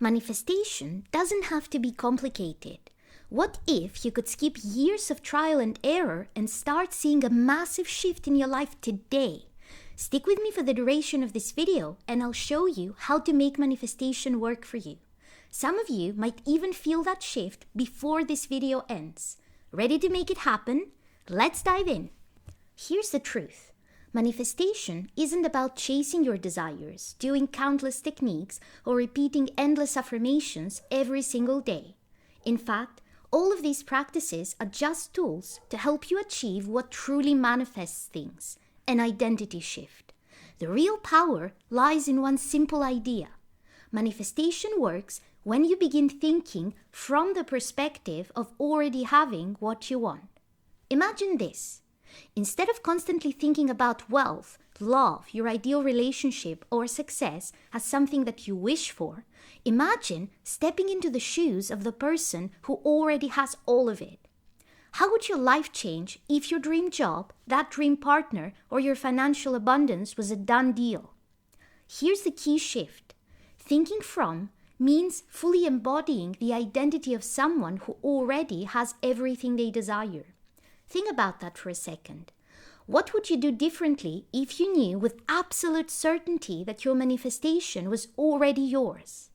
Manifestation doesn't have to be complicated. What if you could skip years of trial and error and start seeing a massive shift in your life today? Stick with me for the duration of this video and I'll show you how to make manifestation work for you. Some of you might even feel that shift before this video ends. Ready to make it happen? Let's dive in. Here's the truth. Manifestation isn't about chasing your desires, doing countless techniques, or repeating endless affirmations every single day. In fact, all of these practices are just tools to help you achieve what truly manifests things, an identity shift. The real power lies in one simple idea. Manifestation works when you begin thinking from the perspective of already having what you want. Imagine this. Instead of constantly thinking about wealth, love, your ideal relationship, or success as something that you wish for, imagine stepping into the shoes of the person who already has all of it. How would your life change if your dream job, that dream partner, or your financial abundance was a done deal? Here's the key shift. Thinking from means fully embodying the identity of someone who already has everything they desire. Think about that for a second. What would you do differently if you knew with absolute certainty that your manifestation was already yours?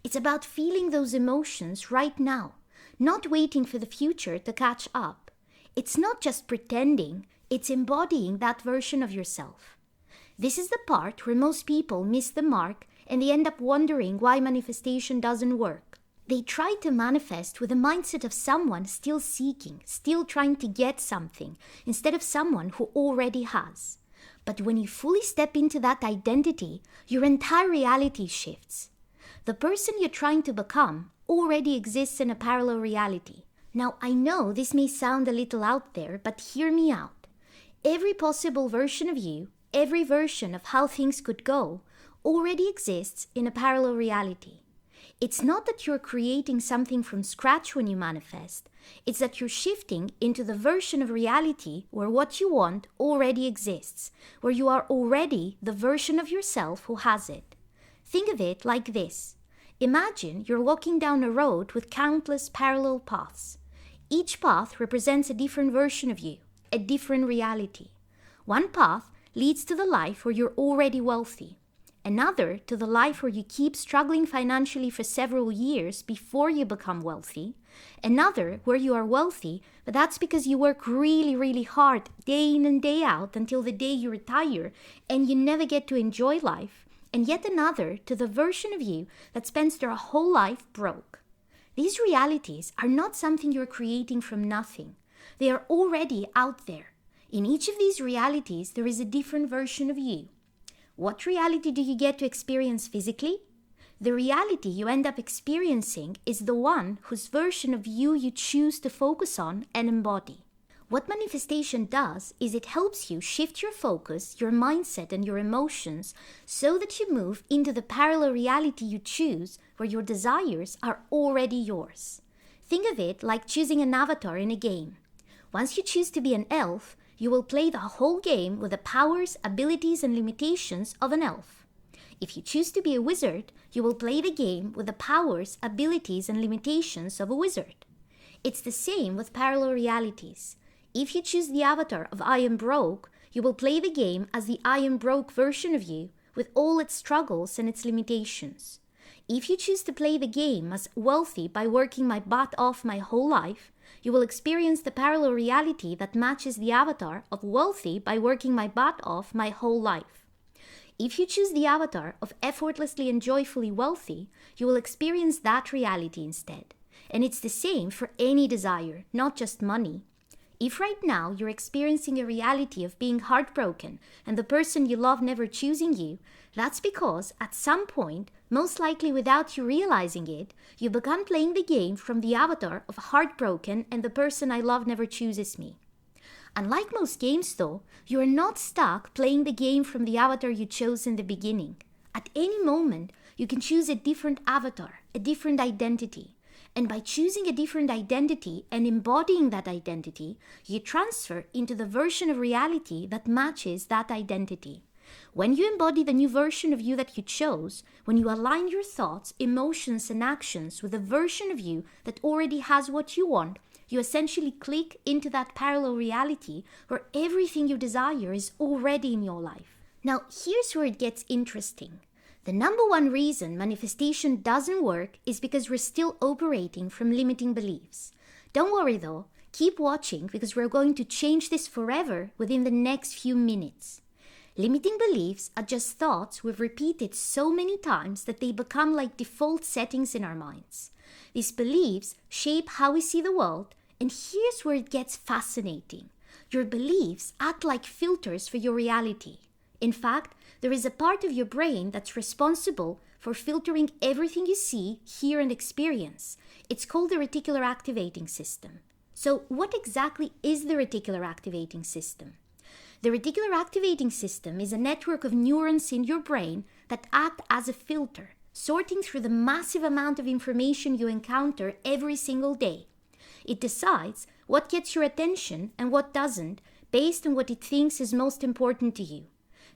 It's about feeling those emotions right now, not waiting for the future to catch up. It's not just pretending, it's embodying that version of yourself. This is the part where most people miss the mark and they end up wondering why manifestation doesn't work. They try to manifest with the mindset of someone still seeking, still trying to get something, instead of someone who already has. But when you fully step into that identity, your entire reality shifts. The person you're trying to become already exists in a parallel reality. Now, I know this may sound a little out there, but hear me out. Every possible version of you, every version of how things could go, already exists in a parallel reality. It's not that you're creating something from scratch when you manifest. It's that you're shifting into the version of reality where what you want already exists, where you are already the version of yourself who has it. Think of it like this. Imagine you're walking down a road with countless parallel paths. Each path represents a different version of you, a different reality. One path leads to the life where you're already wealthy. Another to the life where you keep struggling financially for several years before you become wealthy. Another where you are wealthy, but that's because you work really, really hard day in and day out until the day you retire and you never get to enjoy life. And yet another to the version of you that spends their whole life broke. These realities are not something you're creating from nothing. They are already out there. In each of these realities, there is a different version of you. What reality do you get to experience physically? The reality you end up experiencing is the one whose version of you choose to focus on and embody. What manifestation does is it helps you shift your focus, your mindset, and your emotions so that you move into the parallel reality you choose where your desires are already yours. Think of it like choosing an avatar in a game. Once you choose to be an elf, you will play the whole game with the powers, abilities, and limitations of an elf. If you choose to be a wizard, you will play the game with the powers, abilities, and limitations of a wizard. It's the same with parallel realities. If you choose the avatar of I am broke, you will play the game as the I am broke version of you with all its struggles and its limitations. If you choose to play the game as wealthy by working my butt off my whole life, you will experience the parallel reality that matches the avatar of wealthy by working my butt off my whole life. If you choose the avatar of effortlessly and joyfully wealthy, you will experience that reality instead. And it's the same for any desire, not just money. If right now you're experiencing a reality of being heartbroken and the person you love never choosing you, that's because at some point, most likely without you realizing it, you began playing the game from the avatar of heartbroken and the person I love never chooses me. Unlike most games though, you are not stuck playing the game from the avatar you chose in the beginning. At any moment, you can choose a different avatar, a different identity. And by choosing a different identity and embodying that identity, you transfer into the version of reality that matches that identity. When you embody the new version of you that you chose, when you align your thoughts, emotions, and actions with a version of you that already has what you want, you essentially click into that parallel reality where everything you desire is already in your life. Now, here's where it gets interesting. The number one reason manifestation doesn't work is because we're still operating from limiting beliefs. Don't worry though, keep watching because we're going to change this forever within the next few minutes. Limiting beliefs are just thoughts we've repeated so many times that they become like default settings in our minds. These beliefs shape how we see the world, and here's where it gets fascinating. Your beliefs act like filters for your reality. In fact, there is a part of your brain that's responsible for filtering everything you see, hear, and experience. It's called the Reticular Activating System. So what exactly is the Reticular Activating System? The Reticular Activating System is a network of neurons in your brain that act as a filter, sorting through the massive amount of information you encounter every single day. It decides what gets your attention and what doesn't, based on what it thinks is most important to you.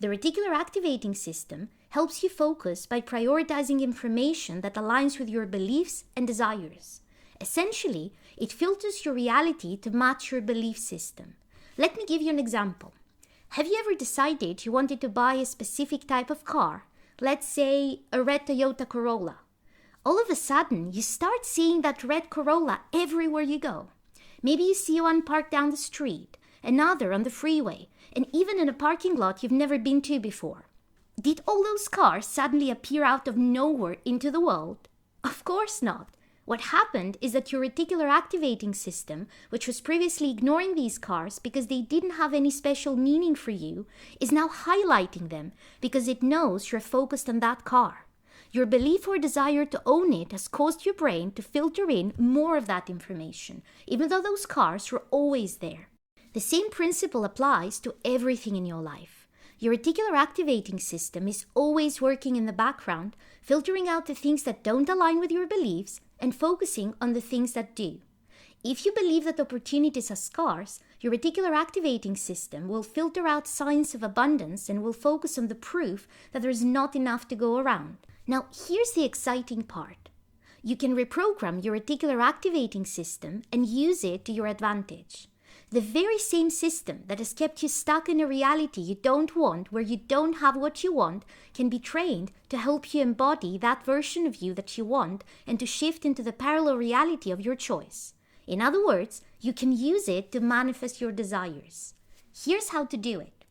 The Reticular Activating System helps you focus by prioritizing information that aligns with your beliefs and desires. Essentially, it filters your reality to match your belief system. Let me give you an example. Have you ever decided you wanted to buy a specific type of car? Let's say a red Toyota Corolla. All of a sudden, you start seeing that red Corolla everywhere you go. Maybe you see one parked down the street, another on the freeway, and even in a parking lot you've never been to before. Did all those cars suddenly appear out of nowhere into the world? Of course not. What happened is that your reticular activating system, which was previously ignoring these cars because they didn't have any special meaning for you, is now highlighting them because it knows you're focused on that car. Your belief or desire to own it has caused your brain to filter in more of that information, even though those cars were always there. The same principle applies to everything in your life. Your reticular activating system is always working in the background, filtering out the things that don't align with your beliefs and focusing on the things that do. If you believe that opportunities are scarce, your reticular activating system will filter out signs of abundance and will focus on the proof that there is not enough to go around. Now, here's the exciting part. You can reprogram your reticular activating system and use it to your advantage. The very same system that has kept you stuck in a reality you don't want, where you don't have what you want, can be trained to help you embody that version of you that you want and to shift into the parallel reality of your choice. In other words, you can use it to manifest your desires. Here's how to do it.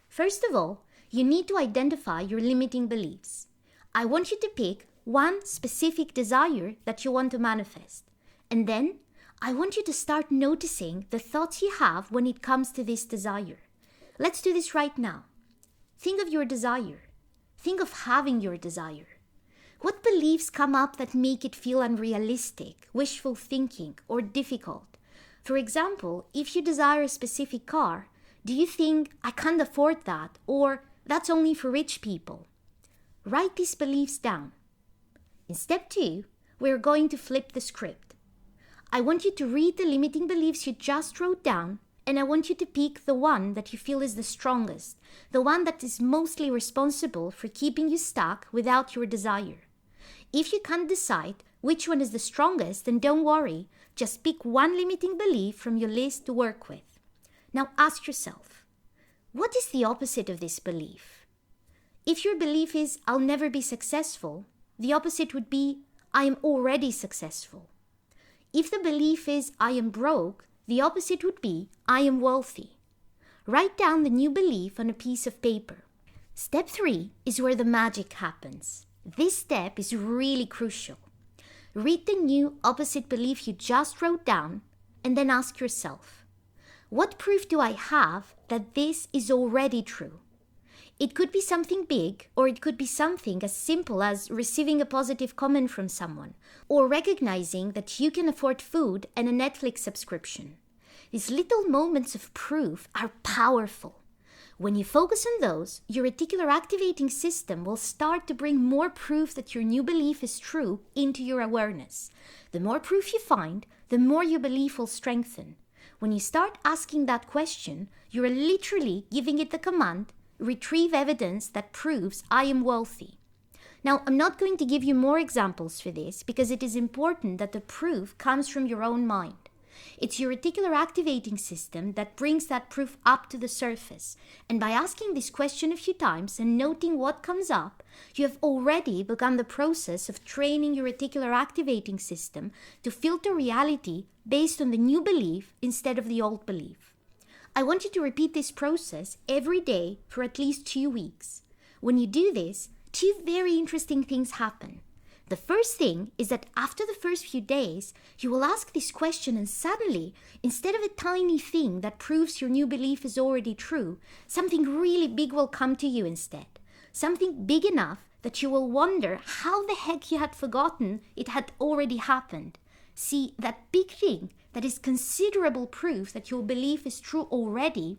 First of all, you need to identify your limiting beliefs. I want you to pick one specific desire that you want to manifest. And then, I want you to start noticing the thoughts you have when it comes to this desire. Let's do this right now. Think of your desire. Think of having your desire. What beliefs come up that make it feel unrealistic, wishful thinking, or difficult? For example, if you desire a specific car, do you think, I can't afford that, or that's only for rich people? Write these beliefs down. In step 2, we're going to flip the script. I want you to read the limiting beliefs you just wrote down, and I want you to pick the one that you feel is the strongest, the one that is mostly responsible for keeping you stuck without your desire. If you can't decide which one is the strongest, then don't worry, just pick one limiting belief from your list to work with. Now ask yourself, what is the opposite of this belief? If your belief is, I'll never be successful, the opposite would be, I am already successful. If the belief is, I am broke, the opposite would be, I am wealthy. Write down the new belief on a piece of paper. Step 3 is where the magic happens. This step is really crucial. Read the new opposite belief you just wrote down and then ask yourself, what proof do I have that this is already true? It could be something big, or it could be something as simple as receiving a positive comment from someone, or recognizing that you can afford food and a Netflix subscription. These little moments of proof are powerful. When you focus on those, your reticular activating system will start to bring more proof that your new belief is true into your awareness. The more proof you find, the more your belief will strengthen. When you start asking that question, you are literally giving it the command, retrieve evidence that proves I am wealthy. Now, I'm not going to give you more examples for this because it is important that the proof comes from your own mind. It's your reticular activating system that brings that proof up to the surface. And by asking this question a few times and noting what comes up, you have already begun the process of training your reticular activating system to filter reality based on the new belief instead of the old belief. I want you to repeat this process every day for at least 2 weeks. When you do this, 2 very interesting things happen. The first thing is that after the first few days, you will ask this question and suddenly, instead of a tiny thing that proves your new belief is already true, something really big will come to you instead. Something big enough that you will wonder how the heck you had forgotten it had already happened. See, that big thing that is considerable proof that your belief is true already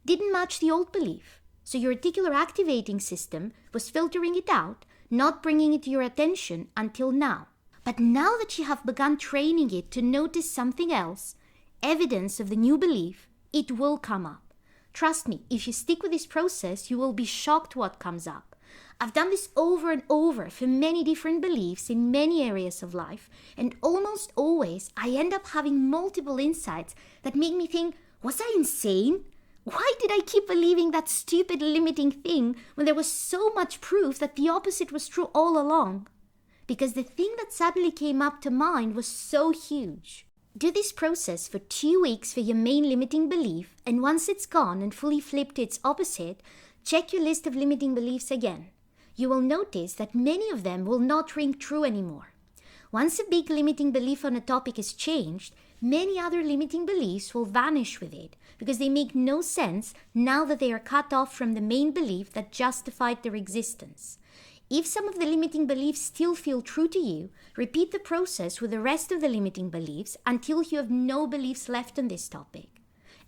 didn't match the old belief. So your reticular activating system was filtering it out, not bringing it to your attention until now. But now that you have begun training it to notice something else, evidence of the new belief, it will come up. Trust me, if you stick with this process, you will be shocked what comes up. I've done this over and over for many different beliefs in many areas of life, and almost always I end up having multiple insights that make me think, was I insane? Why did I keep believing that stupid limiting thing when there was so much proof that the opposite was true all along? Because the thing that suddenly came up to mind was so huge. Do this process for 2 weeks for your main limiting belief, and once it's gone and fully flipped to its opposite, check your list of limiting beliefs again. You will notice that many of them will not ring true anymore. Once a big limiting belief on a topic is changed, many other limiting beliefs will vanish with it because they make no sense now that they are cut off from the main belief that justified their existence. If some of the limiting beliefs still feel true to you, repeat the process with the rest of the limiting beliefs until you have no beliefs left on this topic.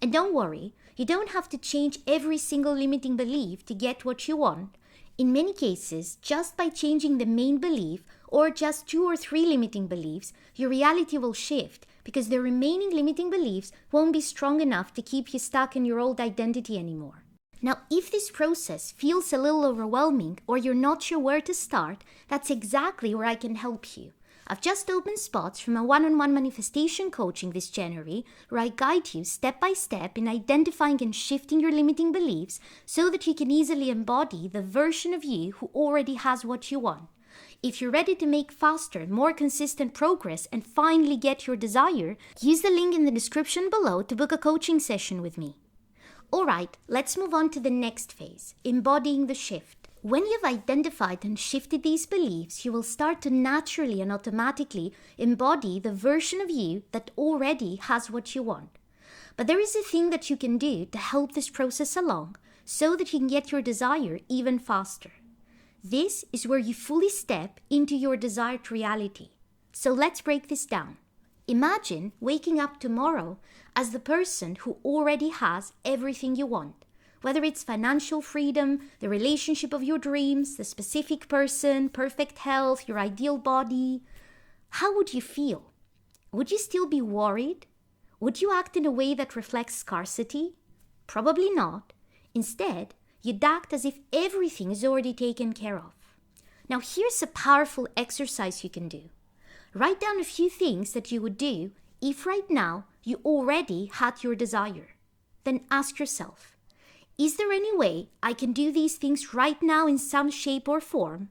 And don't worry, you don't have to change every single limiting belief to get what you want. In many cases, just by changing the main belief or just 2 or 3 limiting beliefs, your reality will shift because the remaining limiting beliefs won't be strong enough to keep you stuck in your old identity anymore. Now, if this process feels a little overwhelming or you're not sure where to start, that's exactly where I can help you. I've just opened spots for my one-on-one manifestation coaching this January, where I guide you step by step in identifying and shifting your limiting beliefs so that you can easily embody the version of you who already has what you want. If you're ready to make faster, more consistent progress and finally get your desire, use the link in the description below to book a coaching session with me. Alright, let's move on to the next phase, embodying the shift. When you've identified and shifted these beliefs, you will start to naturally and automatically embody the version of you that already has what you want. But there is a thing that you can do to help this process along so that you can get your desire even faster. This is where you fully step into your desired reality. So let's break this down. Imagine waking up tomorrow as the person who already has everything you want. Whether it's financial freedom, the relationship of your dreams, the specific person, perfect health, your ideal body. How would you feel? Would you still be worried? Would you act in a way that reflects scarcity? Probably not. Instead, you'd act as if everything is already taken care of. Now here's a powerful exercise you can do. Write down a few things that you would do if right now you already had your desire. Then ask yourself, is there any way I can do these things right now in some shape or form?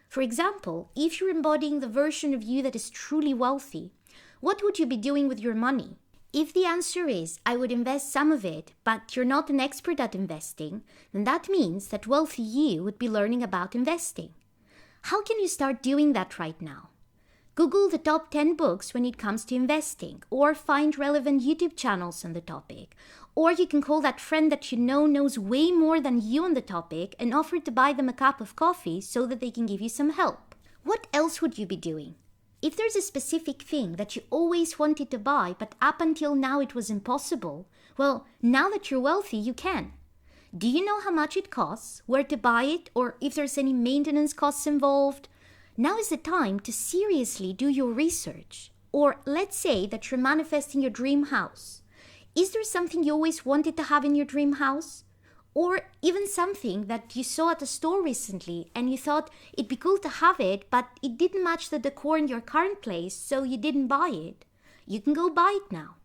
For example, if you're embodying the version of you that is truly wealthy, what would you be doing with your money? If the answer is, I would invest some of it, but you're not an expert at investing, then that means that wealthy you would be learning about investing. How can you start doing that right now? Google the top 10 books when it comes to investing, or find relevant YouTube channels on the topic. Or you can call that friend that you know knows way more than you on the topic and offer to buy them a cup of coffee so that they can give you some help. What else would you be doing? If there's a specific thing that you always wanted to buy, but up until now it was impossible, well, now that you're wealthy, you can. Do you know how much it costs, where to buy it, or if there's any maintenance costs involved? Now is the time to seriously do your research. Or let's say that you're manifesting your dream house. Is there something you always wanted to have in your dream house? Or even something that you saw at a store recently and you thought it'd be cool to have it, but it didn't match the decor in your current place, so you didn't buy it. You can go buy it now.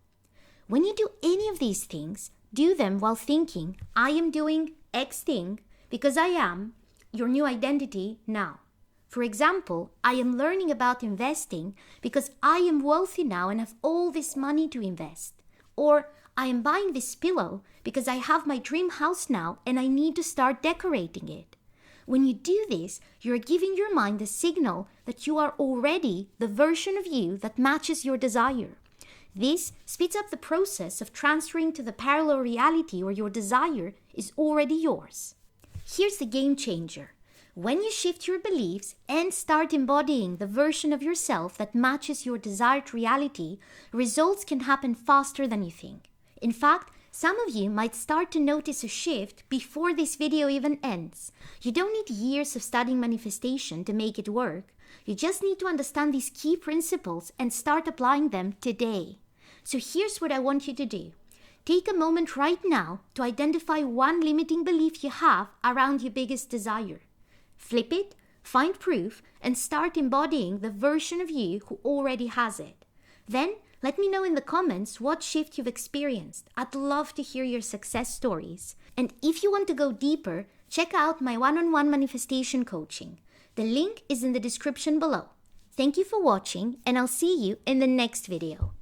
When you do any of these things, do them while thinking, I am doing X thing because I am your new identity now. For example, I am learning about investing because I am wealthy now and have all this money to invest. Or I am buying this pillow because I have my dream house now and I need to start decorating it. When you do this, you're giving your mind the signal that you are already the version of you that matches your desire. This speeds up the process of transferring to the parallel reality where your desire is already yours. Here's the game changer. When you shift your beliefs and start embodying the version of yourself that matches your desired reality, results can happen faster than you think. In fact, some of you might start to notice a shift before this video even ends. You don't need years of studying manifestation to make it work. You just need to understand these key principles and start applying them today. So here's what I want you to do. Take a moment right now to identify one limiting belief you have around your biggest desire. Flip it, find proof, and start embodying the version of you who already has it. Then, let me know in the comments what shift you've experienced. I'd love to hear your success stories. And if you want to go deeper, check out my one-on-one manifestation coaching. The link is in the description below. Thank you for watching, and I'll see you in the next video.